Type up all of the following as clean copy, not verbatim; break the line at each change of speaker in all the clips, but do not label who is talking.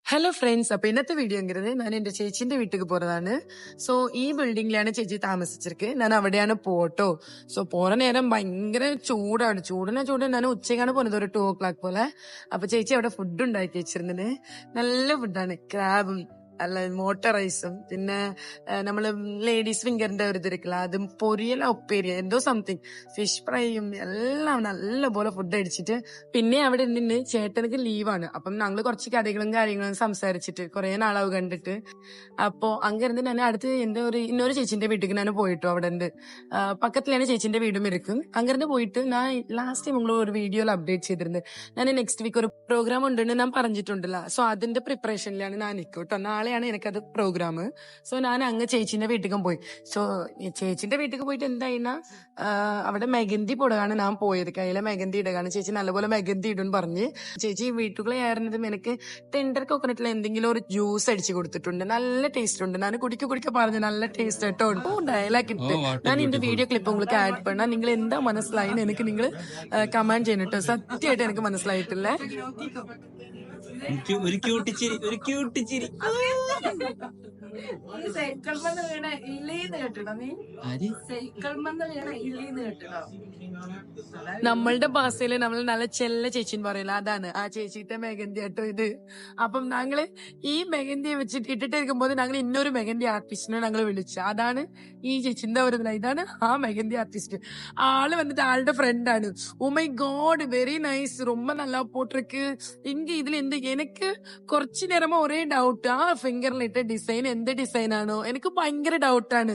Hello friends, അപ്പൊ ഇന്നത്തെ video എങ്കിൽ ഞാൻ എന്റെ ചേച്ചിന്റെ വീട്ടിലേക്ക് പോறതാണ്. സോ ഈ ബിൽഡിംഗിലാണ് ചേച്ചി താമസിച്ചിരിക്ക്. ഞാൻ അവിടെയാണ് പോട്ടോ. സോ പോറ നേരം ഭയങ്കര ചൂടാണ്. ചൂട് ഞാൻ ഉച്ചയ്ക്കാണ് പോകുന്നത്, ഒരു 2 o'clock പോലെ. അപ്പൊ ചേച്ചി അവിടെ ഫുഡ് ഉണ്ടാക്കി വെച്ചിരുന്നത് നല്ല ഫുഡാണ്. ക്രാബും അല്ല മോട്ടർ റൈസും പിന്നെ നമ്മള് ലേഡീസ് ഫിംഗറിന്റെ ഒരു ഇതിരിക്കില്ല, അതും പൊരിയല ഉപ്പേരിയ എന്തോ സംതിങ്, ഫിഷ് ഫ്രൈയും എല്ലാം നല്ല പോലെ ഫുഡ് അടിച്ചിട്ട് പിന്നെ അവിടെ നിന്ന് ചേട്ടനക്ക് ലീവാണ്. അപ്പം ഞങ്ങള് കുറച്ച് കഥകളും കാര്യങ്ങളും സംസാരിച്ചിട്ട് കുറെ നാളാവ് കണ്ടിട്ട്. അപ്പോ അങ്ങിരുന്ന് ഞാൻ അടുത്ത് എന്റെ ഇന്നൊരു ചേച്ചിന്റെ വീട്ടിലേക്ക് ഞാൻ പോയിട്ടു. അവിടെ ഉണ്ട് പക്കത്തിലാണ് ചേച്ചിന്റെ വീടും ഇരിക്കും. അങ്ങിരുന്ന് പോയിട്ട് ഞാൻ ലാസ്റ്റ് ടൈം ഒരു വീഡിയോയിൽ അപ്ഡേറ്റ് ചെയ്തിരുന്നത്. ഞാൻ നെക്സ്റ്റ് വീക്ക് ഒരു പ്രോഗ്രാം ഉണ്ടെന്ന് ഞാൻ പറഞ്ഞിട്ടുണ്ടല്ലോ. സോ അതിന്റെ പ്രിപ്പറേഷനിലാണ് ഞാൻ നിൽക്കും കേട്ടോ. നാളെയാണ് എനിക്കത് പ്രോഗ്രാം. സോ ഞാൻ അങ്ങ് ചേച്ചിന്റെ വീട്ടിലേക്കും പോയി. സോ ചേച്ചിന്റെ വീട്ടിലേക്ക് പോയിട്ട് എന്തായിന്നാ അവിടെ മെഹന്തി പോടുകയാണ് ഞാൻ പോയത്. കയ്യിലെ മെഹന്തി ഇടുകയാണ്. ചേച്ചി നല്ലപോലെ മെഹന്തി ഇടും പറഞ്ഞ് ചേച്ചി വീട്ടുകളെ ആയിരുന്നതും എനിക്ക് ടെൻഡർ കോക്കനട്ടിൽ എന്തെങ്കിലും ഒരു ജ്യൂസ് അടിച്ചു കൊടുത്തിട്ടുണ്ട്. നല്ല ടേസ്റ്റ് ഉണ്ട്. ഞാൻ കുടിക്ക പറഞ്ഞു നല്ല ടേസ്റ്റ് കേട്ടോ. ഡയലോഗ് ഇട്ട് ഞാൻ എന്റെ വീഡിയോ ക്ലിപ്പ് உங்களுக்கு ആഡ് பண்ணാ. നിങ്ങൾ എന്താ മനസ്സിലായി എനിക്ക് നിങ്ങൾ കമന്റ് ചെയ്യണം കേട്ടോ. സത്യമായിട്ട് എനിക്ക് മനസ്സിലായിട്ടില്ല.
ഒരു ക്യൂട്ടിച്ചിരി
നമ്മളുടെ ഭാഷയില് നമ്മൾ നല്ല ചെല്ല ചേച്ചിന്ന് പറയില്ല, അതാണ് ആ ചേച്ചിയുടെ മെഹന്തി കേട്ടോ ഇത്. അപ്പം ഞങ്ങള് ഈ മെഹന്തിയെ വെച്ചിട്ട് ഇട്ടിട്ടിരിക്കുമ്പോൾ ഞങ്ങൾ ഇന്നൊരു മെഹന്തി ആർട്ടിസ്റ്റിനെ ഞങ്ങൾ വിളിച്ചു. അതാണ് ഈ ചേച്ചിന്റെ ഒരു ഇതാണ് ആ മെഹന്തി ആർട്ടിസ്റ്റ്. ആള് വന്നിട്ട് ആളുടെ ഫ്രണ്ടാണ്. Oh my god, very nice, ரொம்ப நல்லா போட்டிருக்கு. இங்க இதுல എനിക്ക് കുറച്ചു നേരമോ ഒരേ ഡൗട്ട്, ആ ഫിംഗറിലിട്ട ഡിസൈൻ എന്ത് ഡിസൈൻ ആണോ എനിക്ക് ഭയങ്കര ഡൗട്ടാണ്.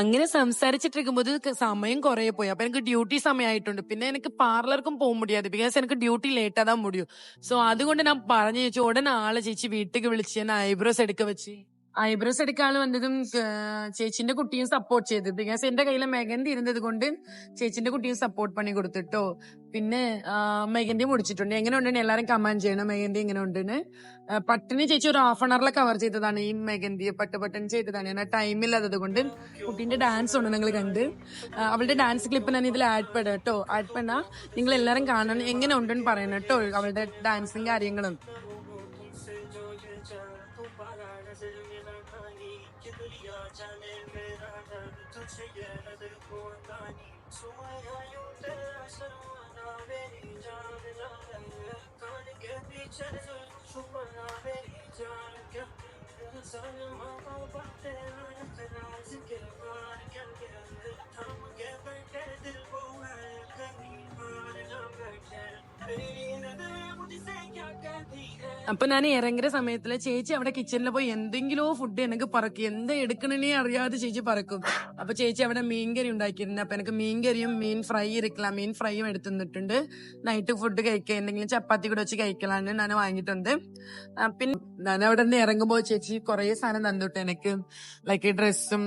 അങ്ങനെ സംസാരിച്ചിട്ടിരിക്കുമ്പോൾ സമയം കുറെ പോയി. അപ്പൊ എനിക്ക് ഡ്യൂട്ടി സമയമായിട്ടുണ്ട്. പിന്നെ എനിക്ക് പാർലർക്കും പോകാൻ മുടിയാതെ, ബിക്കോസ് എനിക്ക് ഡ്യൂട്ടി ലേറ്റ് ആകാൻ മുടിയും. സോ അതുകൊണ്ട് ഞാൻ പറഞ്ഞു ചേച്ചി ഉടനെ ആളെ ചേച്ചി വീട്ടിലേക്ക് വിളിച്ച് ഞാൻ ഐബ്രോസ് എടുക്ക വെച്ച്. ഐബ്രോസ് എടുക്കാൻ വന്നതും ചേച്ചിന്റെ കുട്ടിയും സപ്പോർട്ട് ചെയ്തു. ബിക്കോസ് എന്റെ കയ്യിലെ മെഹന്തി ഇരുന്നത് കൊണ്ട് ചേച്ചിന്റെ കുട്ടിയും സപ്പോർട്ട് പണി കൊടുത്തിട്ടോ. പിന്നെ മെഹന്തി മുടിച്ചിട്ടുണ്ട്. എങ്ങനെ ഉണ്ടെന്ന് എല്ലാരും കമന്റ് ചെയ്യണം. മെഹന്തി എങ്ങനെ ഉണ്ടെന്ന്. പട്ടിന് ചേച്ചി ഒരു ഹാഫ് ആൻ അവറിലെ കവർ ചെയ്തതാണ് ഈ മെഹന്തി. പട്ടന് ചെയ്തതാണ്. ഞാൻ ടൈമില്ലാത്തത് കൊണ്ട്. കുട്ടീന്റെ ഡാൻസ് ഉണ്ട് നിങ്ങൾ കണ്ട്. അവളുടെ ഡാൻസ് ക്ലിപ്പ് ഞാൻ ഇതിൽ ആഡ് പെടാം കേട്ടോ. ആഡ് പെണ്ണാ നിങ്ങൾ എല്ലാരും കാണണം. എങ്ങനെ ഉണ്ടെന്ന് പറയണം കേട്ടോ അവളുടെ ഡാൻസും കാര്യങ്ങളും. അപ്പൊ ഞാൻ ഇറങ്ങിയ സമയത്തില് ചേച്ചി അവിടെ കിച്ചണിൽ പോയി എന്തെങ്കിലും ഫുഡ് എനിക്ക് പറക്കും. എന്താ എടുക്കണേ അറിയാതെ ചേച്ചി പറക്കും. അപ്പൊ ചേച്ചി അവിടെ മീൻകറി ഉണ്ടാക്കിയിരുന്നു. അപ്പൊ എനിക്ക് മീൻകറിയും മീൻ ഫ്രൈ ഇരിക്കലാം, മീൻ ഫ്രൈയും എടുത്തു തന്നിട്ടുണ്ട്. നൈറ്റ് ഫുഡ് കഴിക്കുക, എന്തെങ്കിലും ചപ്പാത്തി കൂടെ വെച്ച് കഴിക്കലാണ് ഞാൻ വാങ്ങിയിട്ടുണ്ട്. പിന്നെ ഞാൻ അവിടെ നിന്ന് ഇറങ്ങുമ്പോൾ ചേച്ചി കുറെ സാധനം തന്നിട്ട് എനിക്ക്, ലൈക്ക് ഡ്രസ്സും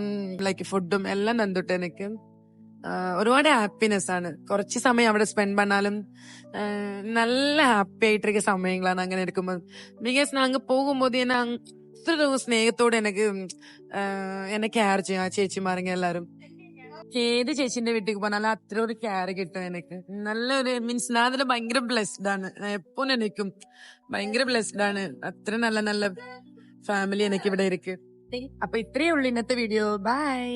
ലൈക്ക് ഫുഡും എല്ലാം തന്നിട്ട് എനിക്ക്. ഒരുപാട് ഹാപ്പിനെസ് ആണ്. കുറച്ച് സമയം അവിടെ സ്പെൻഡ് பண்ணாலும் നല്ല ഹാപ്പി ആയിട്ടിരിക്കുന്ന സമയങ്ങളാണ് അങ്ങനെ എടുക്കുമ്പോൾ. ബിക്കോസ് ഞാൻ അങ്ങ് പോകുമ്പോൾ അത്ര സ്നേഹത്തോടെ എന്നെ കെയർ ചെയ്യും ആ ചേച്ചിമാരെങ്കിൽ എല്ലാരും. ഏത് ചേച്ചിന്റെ വീട്ടിലേക്ക് പോകാനും അത്ര ഒരു കെയർ കിട്ടും എനിക്ക്. നല്ലൊരു മീൻസ് ഞാൻ അതിൽ ഭയങ്കര ബ്ലെസ്ഡ് ആണ്. എപ്പോഴും എനിക്കും ഭയങ്കര ബ്ലെസ്ഡ് ആണ്. അത്ര നല്ല നല്ല ഫാമിലി എനിക്ക് ഇവിടെ ഇരിക്കും. അപ്പൊ ഇത്രയേ ഉള്ളൂ ഇന്നത്തെ വീഡിയോ. ബൈ.